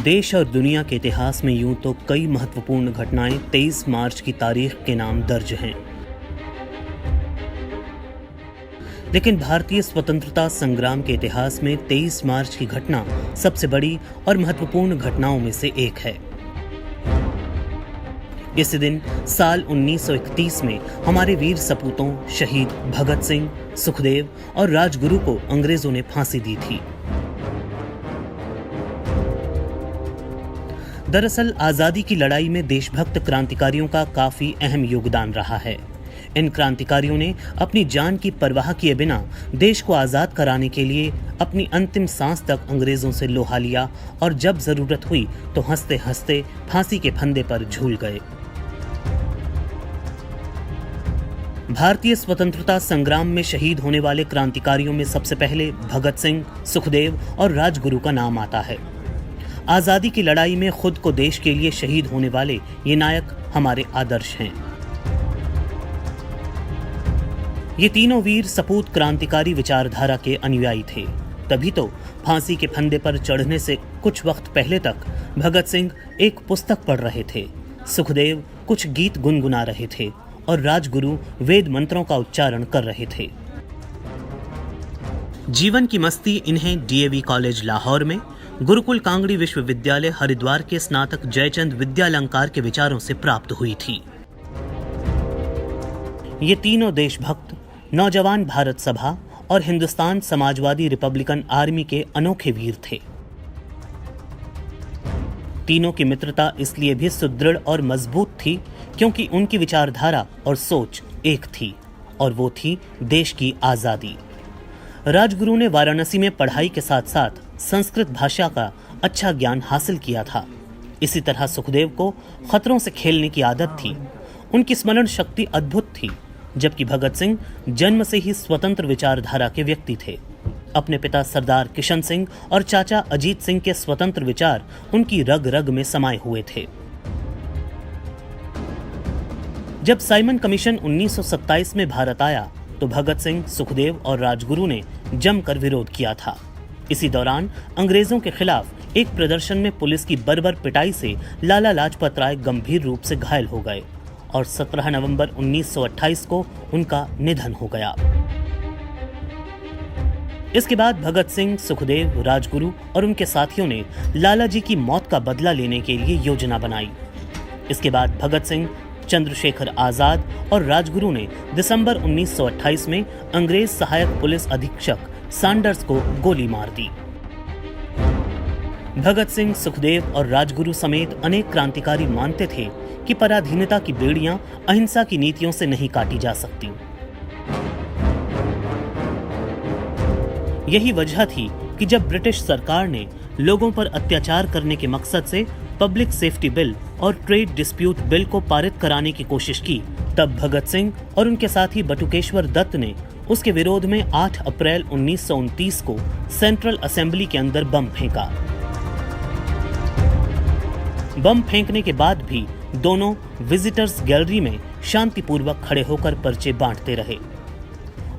देश और दुनिया के इतिहास में यूं तो कई महत्वपूर्ण घटनाएं 23 मार्च की तारीख के नाम दर्ज हैं। लेकिन भारतीय स्वतंत्रता संग्राम के इतिहास में 23 मार्च की घटना सबसे बड़ी और महत्वपूर्ण घटनाओं में से एक है। इस दिन साल 1931 में हमारे वीर सपूतों शहीद भगत सिंह, सुखदेव और राजगुरु को अंग्रेजों ने फांसी दी थी। दरअसल आजादी की लड़ाई में देशभक्त क्रांतिकारियों का काफी अहम योगदान रहा है। इन क्रांतिकारियों ने अपनी जान की परवाह किए बिना देश को आजाद कराने के लिए अपनी अंतिम सांस तक अंग्रेजों से लोहा लिया और जब जरूरत हुई तो हंसते हंसते फांसी के फंदे पर झूल गए। भारतीय स्वतंत्रता संग्राम में शहीद होने वाले क्रांतिकारियों में सबसे पहले भगत सिंह, सुखदेव और राजगुरु का नाम आता है। आजादी की लड़ाई में खुद को देश के लिए शहीद होने वाले ये नायक हमारे आदर्श हैं। ये तीनों वीर सपूत क्रांतिकारी विचारधारा के अनुयायी थे। तभी तो फांसी के फंदे पर चढ़ने से कुछ वक्त पहले तक भगत सिंह एक पुस्तक पढ़ रहे थे, सुखदेव कुछ गीत गुनगुना रहे थे और राजगुरु वेद मंत्रों का उच्चारण कर रहे थे। जीवन की मस्ती इन्हें डीएवी कॉलेज लाहौर में, गुरुकुल कांगड़ी विश्वविद्यालय हरिद्वार के स्नातक जयचंद विद्यालंकार के विचारों से प्राप्त हुई थी। ये तीनों देशभक्त नौजवान भारत सभा और हिंदुस्तान समाजवादी रिपब्लिकन आर्मी के अनोखे वीर थे। तीनों की मित्रता इसलिए भी सुदृढ़ और मजबूत थी क्योंकि उनकी विचारधारा और सोच एक थी और वो थी देश की आजादी। राजगुरु ने वाराणसी में पढ़ाई के साथ साथ संस्कृत भाषा का अच्छा ज्ञान हासिल किया था। इसी तरह सुखदेव को खतरों से खेलने की आदत थी। उनकी स्मरण शक्ति अद्भुत थी, जबकि भगत सिंह जन्म से ही स्वतंत्र विचारधारा के व्यक्ति थे। अपने पिता सरदार किशन सिंह और चाचा अजीत सिंह के स्वतंत्र विचार उनकी रग रग में समाये हुए थे। जब साइमन कमीशन 1927 में भारत आया तो भगत सिंह, सुखदेव और राजगुरु ने जमकर विरोध किया था। इसी दौरान अंग्रेजों के खिलाफ एक प्रदर्शन में पुलिस की बर्बर पिटाई से लाला लाजपत राय गंभीर रूप से घायल हो गए और 17 नवंबर 1928 को उनका निधन हो गया। इसके बाद भगत सिंह, सुखदेव, राजगुरु और उनके साथियों ने लाला जी की मौत का बदला लेने के लिए योजना बनाई। इसके बाद भगत सिंह, चंद्रशेखर आजाद और राजगुरु ने दिसंबर 1928 में अंग्रेज सहायक पुलिस अधीक्षक सैंडर्स को गोली मार दी। भगत सिंह, सुखदेव और राजगुरु समेत अनेक क्रांतिकारी मानते थे कि पराधीनता की बेड़ियां अहिंसा की नीतियों से नहीं काटी जा सकती। यही वजह थी कि जब ब्रिटिश सरकार ने लोगों पर अत्याचार करने के मकसद से पब्लिक सेफ्टी बिल और ट्रेड डिस्प्यूट बिल को पारित कराने की कोशिश की, तब भगत सिंह और उनके साथी बटुकेश्वर दत्त ने उसके विरोध में 8 अप्रैल 1929 को सेंट्रल असेंबली के अंदर बम फेंका। बम फेंकने के बाद भी दोनों विजिटर्स गैलरी में शांतिपूर्वक खड़े होकर पर्चे बांटते रहे।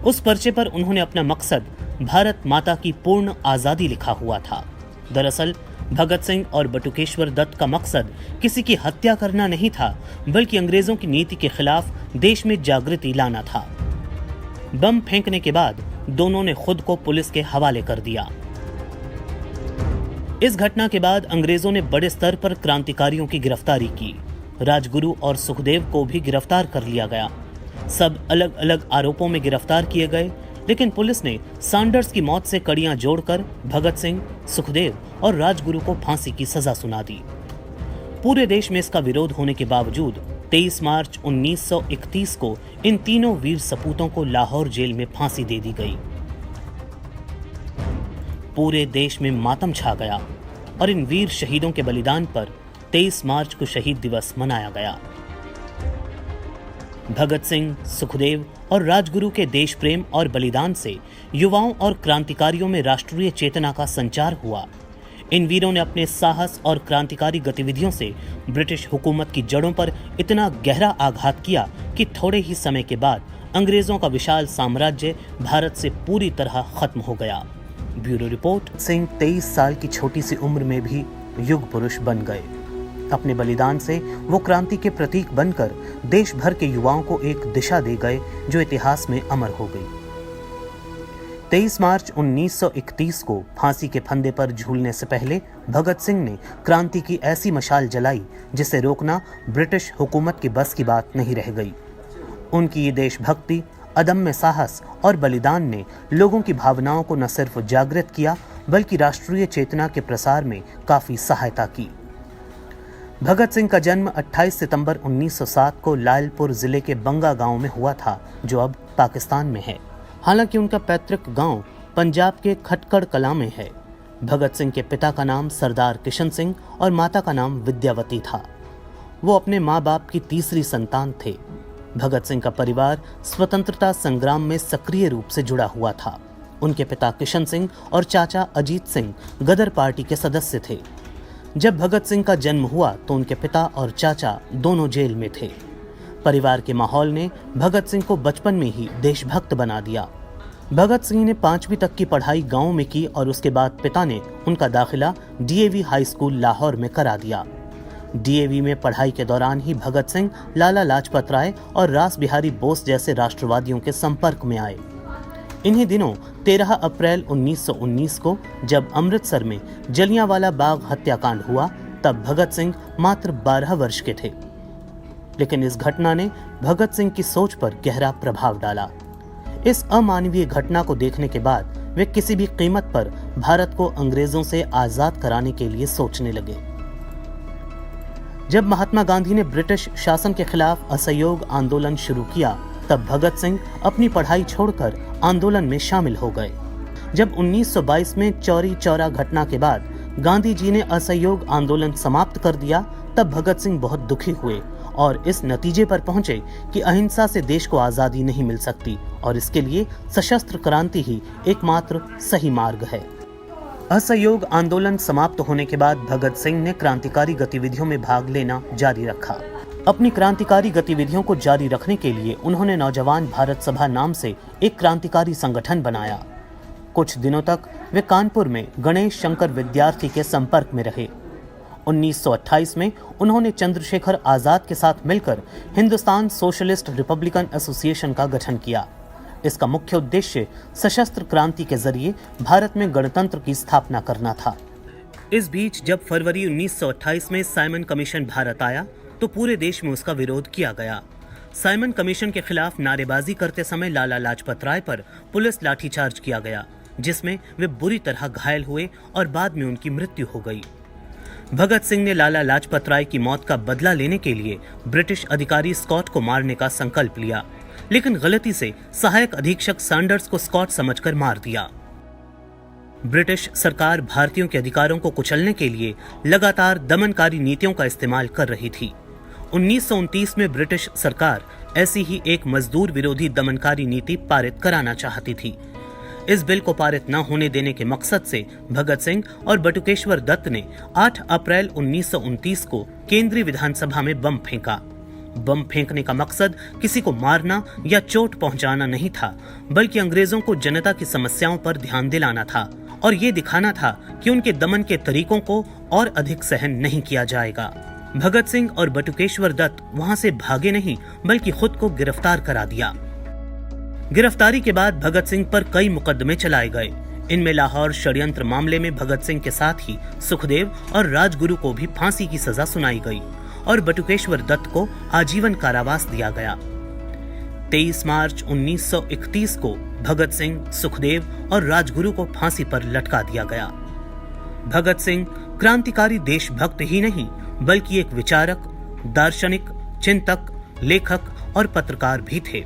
उस पर्चे पर उन्होंने अपना मकसद भारत माता की पूर्ण आजादी लिखा हुआ था। दरअसल भगत सिंह और बटुकेश्वर दत्त का मकसद किसी की हत्या करना नहीं था, बल्कि अंग्रेजों की नीति के खिलाफ देश में जागृति लाना था। बम फेंकने के बाद दोनों ने खुद को पुलिस के हवाले कर दिया। इस घटना के बाद अंग्रेजों ने बड़े स्तर पर क्रांतिकारियों की गिरफ्तारी की। राजगुरु और सुखदेव को भी गिरफ्तार कर लिया गया। सब अलग अलग आरोपों में गिरफ्तार किए गए, लेकिन पुलिस ने सैंडर्स की मौत से कड़ियां जोड़कर भगत सिंह, सुखदेव और राजगुरु को फांसी की सजा सुना दी। पूरे देश में इसका विरोध होने के बावजूद 23 मार्च 1931 को इन तीनों वीर सपूतों को लाहौर जेल में फांसी दे दी गई। पूरे देश में मातम छा गया और इन वीर शहीदों के बलिदान पर 23 मार्च को शहीद दिवस मनाया गया। भगत सिंह, सुखदेव और राजगुरु के देश प्रेम और बलिदान से युवाओं और क्रांतिकारियों में राष्ट्रीय चेतना का संचार हुआ। इन वीरों ने अपने साहस और क्रांतिकारी गतिविधियों से ब्रिटिश हुकूमत की जड़ों पर इतना गहरा आघात किया कि थोड़े ही समय के बाद अंग्रेजों का विशाल साम्राज्य भारत से पूरी तरह खत्म हो गया। Bureau report. सिंह 23 साल की छोटी सी उम्र में भी युग पुरुष बन गए। अपने बलिदान से वो क्रांति के प्रतीक बनकर देश भर के युवाओं को एक दिशा दे गए जो इतिहास में अमर हो गई। 23 मार्च 1931 को फांसी के फंदे पर झूलने से पहले भगत सिंह ने क्रांति की ऐसी मशाल जलाई जिसे रोकना ब्रिटिश हुकूमत की बस की बात नहीं रह गई। उनकी ये देशभक्ति, अदम्य साहस और बलिदान ने लोगों की भावनाओं को न सिर्फ जागृत किया बल्कि राष्ट्रीय चेतना के प्रसार में काफी सहायता की। भगत सिंह का जन्म 28 सितंबर 1907 को लालपुर जिले के बंगा गांव में हुआ था, जो अब पाकिस्तान में है। हालांकि उनका पैतृक गांव पंजाब के खटकड़ कलां में है। भगत सिंह के पिता का नाम सरदार किशन सिंह और माता का नाम विद्यावती था। वो अपने माँ बाप की तीसरी संतान थे। भगत सिंह का परिवार स्वतंत्रता संग्राम में सक्रिय रूप से जुड़ा हुआ था। उनके पिता किशन सिंह और चाचा अजीत सिंह गदर पार्टी के सदस्य थे। जब भगत सिंह का जन्म हुआ तो उनके पिता और चाचा दोनों जेल में थे। परिवार के माहौल ने भगत सिंह को बचपन में ही देशभक्त बना दिया। भगत सिंह ने 5वीं तक की पढ़ाई गांव में की और उसके बाद पिता ने उनका दाखिला डीएवी हाई स्कूल लाहौर में करा दिया। डीएवी में पढ़ाई के दौरान ही भगत सिंह लाला लाजपत राय और रास बिहारी बोस जैसे राष्ट्रवादियों के संपर्क में आए। इन्हीं दिनों 13 अप्रैल 1919 को जब अमृतसर में जलियांवाला बाग हत्याकांड हुआ, तब भगत सिंह मात्र 12 वर्ष के थे। लेकिन इस घटना ने भगत सिंह की सोच पर गहरा प्रभाव डाला। इस अमानवीय घटना को देखने के बाद वे किसी भी कीमत पर भारत को अंग्रेजों से आजाद कराने के लिए सोचने लगे। जब महात्मा गांधी ने ब्रिटिश शासन के खिलाफ असहयोग आंदोलन शुरू किया, तब भगत सिंह अपनी पढ़ाई छोड़कर आंदोलन में शामिल हो गए। जब 1922 में चौरी चौरा घटना के बाद गांधी जी ने असहयोग आंदोलन समाप्त कर दिया, तब भगत सिंह बहुत दुखी हुए और इस नतीजे पर पहुंचे कि अहिंसा से देश को आजादी नहीं मिल सकती और इसके लिए सशस्त्र क्रांति ही एकमात्र सही मार्ग है। असहयोग आंदोलन समाप्त होने के बाद भगत सिंह ने क्रांतिकारी गतिविधियों में भाग लेना जारी रखा। अपनी क्रांतिकारी गतिविधियों को जारी रखने के लिए उन्होंने नौजवान भारत सभा नाम से एक क्रांतिकारी संगठन बनाया। कुछ दिनों तक वे कानपुर में गणेश शंकर विद्यार्थी के संपर्क में रहे। 1928 में उन्होंने चंद्रशेखर आजाद के साथ मिलकर हिंदुस्तान सोशलिस्ट रिपब्लिकन एसोसिएशन का गठन किया। इसका मुख्य उद्देश्य सशस्त्र क्रांति के जरिए भारत में गणतंत्र की स्थापना करना था। इस बीच जब फरवरी 1928 में साइमन कमीशन भारत आया तो पूरे देश में उसका विरोध किया गया। साइमन कमीशन के खिलाफ नारेबाजी करते समय लाला लाजपत राय पर पुलिस लाठीचार्ज किया गया, जिसमें वे बुरी तरह घायल हुए और बाद में उनकी मृत्यु हो गई। भगत सिंह ने लाला लाजपत राय की मौत का बदला लेने के लिए ब्रिटिश अधिकारी स्कॉट को मारने का संकल्प लिया, लेकिन गलती से सहायक अधीक्षक सैंडर्स को स्कॉट समझकर मार दिया। ब्रिटिश सरकार भारतीयों के अधिकारों को कुचलने के लिए लगातार दमनकारी नीतियों का इस्तेमाल कर रही थी। 1929 में ब्रिटिश सरकार ऐसी ही एक मजदूर विरोधी दमनकारी नीति पारित कराना चाहती थी। इस बिल को पारित न होने देने के मकसद से भगत सिंह और बटुकेश्वर दत्त ने 8 अप्रैल 1929 को केंद्रीय विधानसभा में बम फेंका। बम फेंकने का मकसद किसी को मारना या चोट पहुंचाना नहीं था, बल्कि अंग्रेजों को जनता की समस्याओं पर ध्यान दिलाना था और ये दिखाना था कि उनके दमन के तरीकों को और अधिक सहन नहीं किया जाएगा। भगत सिंह और बटुकेश्वर दत्त वहां से भागे नहीं, बल्कि खुद को गिरफ्तार करा दिया। गिरफ्तारी के बाद भगत सिंह पर कई मुकदमे चलाए गए। इनमें लाहौर षड्यंत्र मामले में भगत सिंह के साथ ही सुखदेव और राजगुरु को भी फांसी की सजा सुनाई गई और बटुकेश्वर दत्त को आजीवन कारावास दिया गया। 23 मार्च 1931 को भगत सिंह, सुखदेव और राजगुरु को फांसी पर लटका दिया गया। भगत सिंह क्रांतिकारी देशभक्त ही नहीं, बल्कि एक विचारक, दार्शनिक, चिंतक, लेखक और पत्रकार भी थे।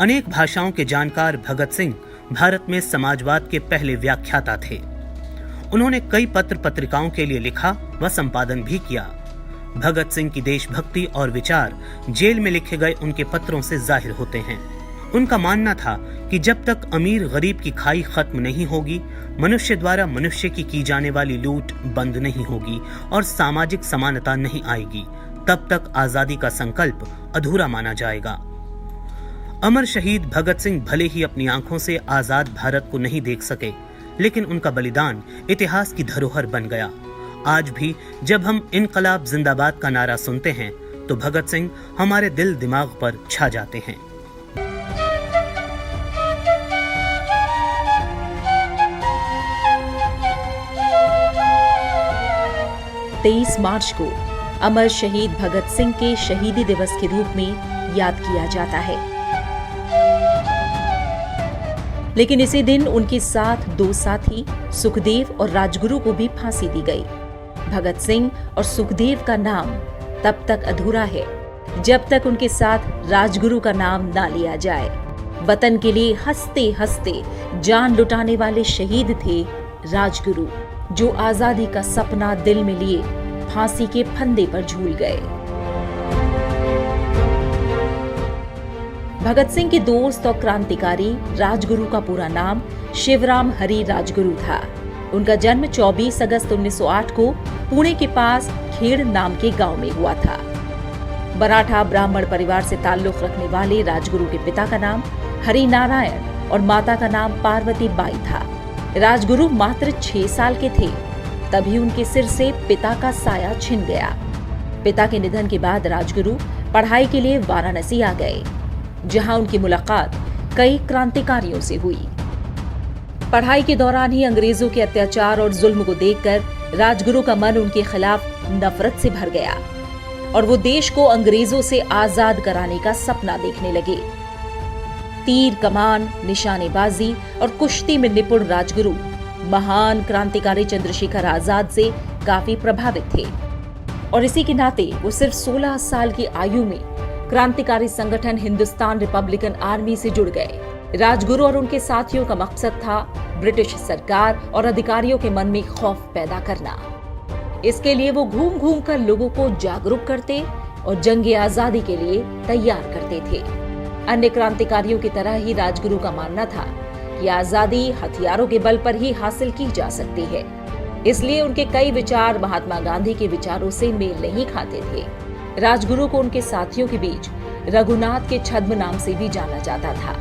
अनेक भाषाओं के जानकार भगत सिंह भारत में समाजवाद के पहले व्याख्याता थे। उन्होंने कई पत्र पत्रिकाओं के लिए लिखा व संपादन भी किया। भगत सिंह की देशभक्ति और विचार जेल में लिखे गए उनके पत्रों से जाहिर होते हैं। उनका मानना था कि जब तक अमीर गरीब की खाई खत्म नहीं होगी, मनुष्य द्वारा मनुष्य की जाने वाली लूट बंद नहीं होगी और सामाजिक समानता नहीं आएगी, तब तक आजादी का संकल्प अधूरा माना जाएगा। अमर शहीद भगत सिंह भले ही अपनी आंखों से आजाद भारत को नहीं देख सके, लेकिन उनका बलिदान इतिहास की धरोहर बन गया। आज भी जब हम इनकलाब जिंदाबाद का नारा सुनते हैं तो भगत सिंह हमारे दिल दिमाग पर छा जाते हैं। 23 मार्च को अमर शहीद भगत सिंह के शहीदी दिवस के रूप में याद किया जाता है, लेकिन इसी दिन उनके साथ 2 साथी सुखदेव और राजगुरु को भी फांसी दी गई। भगत सिंह और सुखदेव का नाम तब तक अधूरा है जब तक उनके साथ राजगुरु का नाम ना लिया जाए। वतन के लिए हंसते हंसते जान लुटाने वाले शहीद थे राजगुरु, जो आजादी का सपना दिल में लिए फांसी के फंदे पर झूल गए। भगत सिंह के दोस्त और क्रांतिकारी राजगुरु का पूरा नाम शिवराम हरी राजगुरु था। उनका जन्म 24 अगस्त 1908 को पुणे के पास खेड़ नाम के गांव में हुआ था। मराठा ब्राह्मण परिवार से ताल्लुक रखने वाले राजगुरु के पिता का नाम हरि नारायण और माता का नाम पार्वती बाई था। राजगुरु मात्र 6 साल के थे तभी उनके सिर से पिता का साया छिन गया। पिता के निधन के बाद राजगुरु पढ़ाई के लिए वाराणसी आ गए, जहां उनकी मुलाकात कई क्रांतिकारियों से हुई। पढ़ाई के दौरान ही अंग्रेजों के अत्याचार और जुल्म को देखकर राजगुरु का मन उनके खिलाफ नफरत से भर गया और वो देश को अंग्रेजों से आजाद कराने का सपना देखने लगे। तीर कमान, निशानेबाजी और कुश्ती में निपुण राजगुरु महान क्रांतिकारी चंद्रशेखर आजाद से काफी प्रभावित थे और इसी के नाते वो सिर्फ 16 साल की आयु में क्रांतिकारी संगठन हिंदुस्तान रिपब्लिकन आर्मी से जुड़ गए। राजगुरु और उनके साथियों का मकसद था ब्रिटिश सरकार और अधिकारियों के मन में खौफ पैदा करना। इसके लिए वो घूम घूम कर लोगों को जागरूक करते और जंग आजादी के लिए तैयार करते थे। अन्य क्रांतिकारियों की तरह ही राजगुरु का मानना था कि आजादी हथियारों के बल पर ही हासिल की जा सकती है। इसलिए उनके कई विचार महात्मा गांधी के विचारों से मेल नहीं खाते थे। राजगुरु को उनके साथियों के बीच रघुनाथ के छद्म नाम से भी जाना जाता था।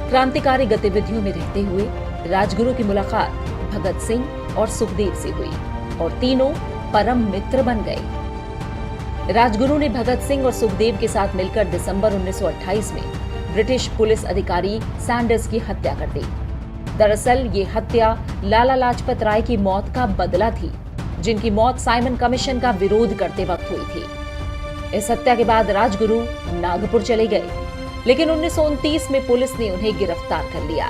क्रांतिकारी गतिविधियों में रहते हुए राजगुरु की मुलाकात भगत सिंह और सुखदेव से हुई और तीनों परम मित्र बन गए। राजगुरु ने भगत सिंह और सुखदेव के साथ मिलकर दिसंबर 1928 में ब्रिटिश पुलिस अधिकारी सैंडर्स की हत्या कर दी। दरअसल ये हत्या लाला लाजपत राय की मौत का बदला थी, जिनकी मौत साइमन कमीशन का विरोध करते वक्त हुई थी। इस हत्या के बाद राजगुरु नागपुर चले गए, लेकिन 1929 में पुलिस ने उन्हें गिरफ्तार कर लिया।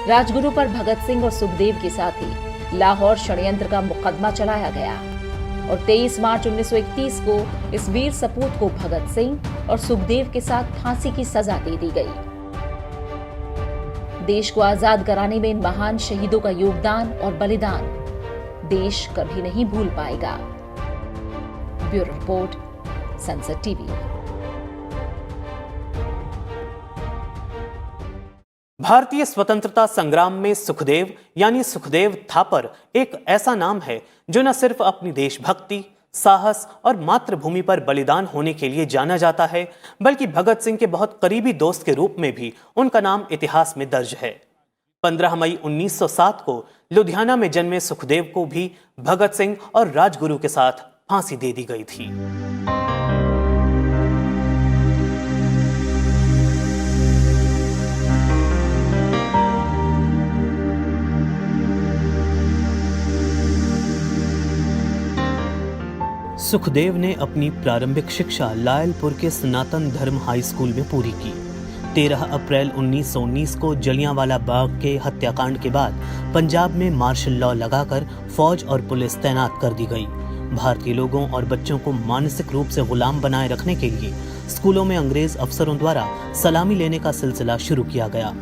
राजगुरु पर भगत सिंह और सुखदेव के साथ ही लाहौर षड्यंत्र का मुकदमा चलाया गया और 23 मार्च 1931 को इस वीर सपूत को भगत सिंह और सुखदेव के साथ फांसी की सजा दे दी गई। देश को आजाद कराने में इन महान शहीदों का योगदान और बलिदान देश कभी नहीं भूल पाएगा। Bureau report, Sansad TV. भारतीय स्वतंत्रता संग्राम में सुखदेव यानी सुखदेव थापर एक ऐसा नाम है जो न सिर्फ अपनी देशभक्ति, साहस और मातृभूमि पर बलिदान होने के लिए जाना जाता है, बल्कि भगत सिंह के बहुत करीबी दोस्त के रूप में भी उनका नाम इतिहास में दर्ज है। 15 मई 1907 को लुधियाना में जन्मे सुखदेव को भी भगत सिंह और राजगुरु के साथ फांसी दे दी गई थी। सुखदेव ने अपनी प्रारंभिक शिक्षा लायलपुर के सनातन धर्म हाई स्कूल में पूरी की। 13 अप्रैल 1919 को जलियांवाला बाग के हत्याकांड के बाद पंजाब में मार्शल लॉ लगाकर फौज और पुलिस तैनात कर दी गई। भारतीय लोगों और बच्चों को मानसिक रूप से गुलाम बनाए रखने के लिए स्कूलों में अंग्रेज अफसरों द्वारा सलामी लेने का सिलसिला शुरू किया गया।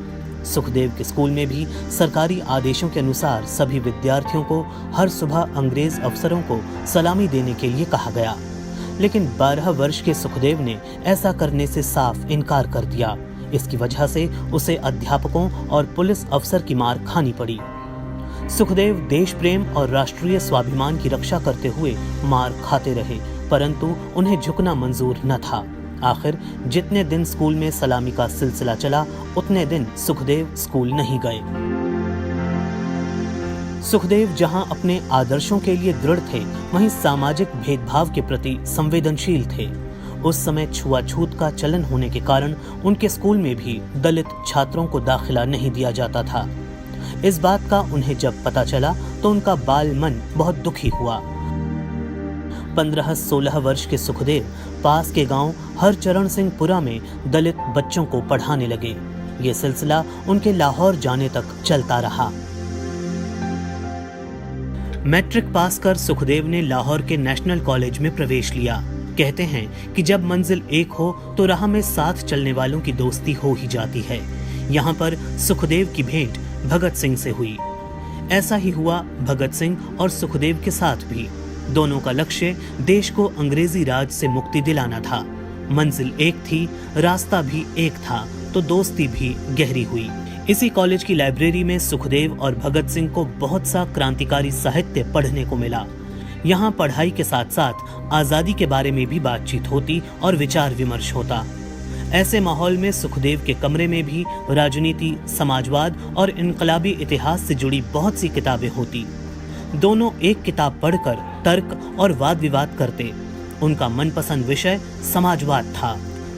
सुखदेव के स्कूल में भी सरकारी आदेशों के अनुसार सभी विद्यार्थियों को हर सुबह अंग्रेज अफसरों को सलामी देने के लिए कहा गया, लेकिन 12 वर्ष के सुखदेव ने ऐसा करने से साफ इनकार कर दिया। इसकी वजह से उसे अध्यापकों और पुलिस अफसर की मार खानी पड़ी। सुखदेव देश प्रेम और राष्ट्रीय स्वाभिमान की रक्षा करते हुए मार खाते रहे, परंतु उन्हें झुकना मंजूर न था। आखिर जितने दिन स्कूल में सलामी का सिलसिला चला, उतने दिन सुखदेव स्कूल नहीं गए। सुखदेव जहां अपने आदर्शों के लिए दृढ़ थे, वहीं सामाजिक भेदभाव के प्रति संवेदनशील थे। उस समय छुआछूत का चलन होने के कारण उनके स्कूल में भी दलित छात्रों को दाखिला नहीं दिया जाता था। इस बात का उन्हें जब पता चला तो उनका बाल मन बहुत दुखी हुआ। 15-16 वर्ष के सुखदेव पास के गांव हरचरण सिंहपुरा में दलित बच्चों को पढ़ाने लगे। ये सिलसिला उनके लाहौर जाने तक चलता रहा। मैट्रिक पास कर सुखदेव ने लाहौर के नेशनल कॉलेज में प्रवेश लिया। कहते हैं कि जब मंजिल एक हो तो राह में साथ चलने वालों की दोस्ती हो ही जाती है। यहाँ पर सुखदेव की भेंट भगत सिंह से हुई। ऐसा ही हुआ भगत सिंह और सुखदेव के साथ भी। दोनों का लक्ष्य देश को अंग्रेजी राज से मुक्ति दिलाना था। मंजिल एक थी, रास्ता भी एक था, तो दोस्ती भी गहरी हुई। इसी कॉलेज की लाइब्रेरी में सुखदेव और भगत सिंह को बहुत सा क्रांतिकारी साहित्य पढ़ने को मिला। यहाँ पढ़ाई के साथ साथ आजादी के बारे में भी बातचीत होती और विचार विमर्श होता। ऐसे माहौल में सुखदेव के कमरे में भी राजनीति, समाजवाद और इनकलाबी इतिहास से जुड़ी बहुत सी किताबें होती। दोनों एक किताब पढ़कर तर्क और वाद विवाद करते। उनका मनपसंद विषय समाजवाद था।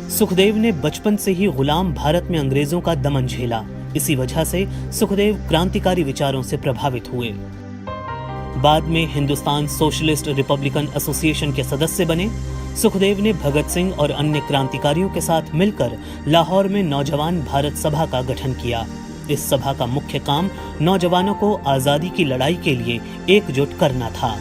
सुखदेव ने बचपन से ही गुलाम भारत में अंग्रेजों का दमन झेला। इसी वजह से सुखदेव क्रांतिकारी विचारों से प्रभावित हुए। बाद में हिंदुस्तान सोशलिस्ट रिपब्लिकन एसोसिएशन के सदस्य बने। सुखदेव ने भगत सिंह और अन्य क्रांतिकारियों के साथ मिलकर लाहौर में नौजवान भारत सभा का गठन किया। इस सभा का मुख्य काम नौजवानों को आजादी की लड़ाई के लिए एकजुट करना था।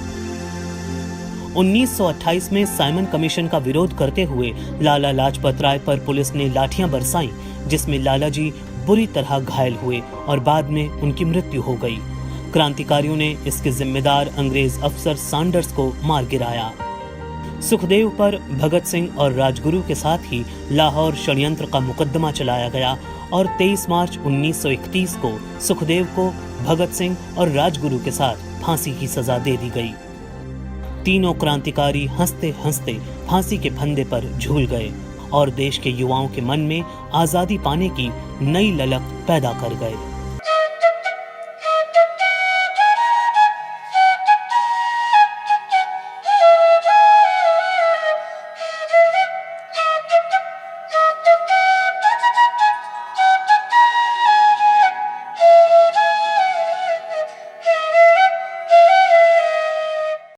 1928 में साइमन कमीशन का विरोध करते हुए लाला लाजपत राय पर पुलिस ने लाठियां बरसाईं, जिसमें लाला जी बुरी तरह घायल हुए और बाद में उनकी मृत्यु हो गई। क्रांतिकारियों ने इसके जिम्मेदार अंग्रेज अफसर सैंडर्स को मार गिराया। सुखदेव पर भगत सिंह और राजगुरु के साथ ही लाहौर षड्यंत्र का मुकदमा चलाया गया और 23 मार्च 1931 को सुखदेव को भगत सिंह और राजगुरु के साथ फांसी की सजा दे दी गई। तीनों क्रांतिकारी हंसते हंसते फांसी के फंदे पर झूल गए और देश के युवाओं के मन में आजादी पाने की नई ललक पैदा कर गए।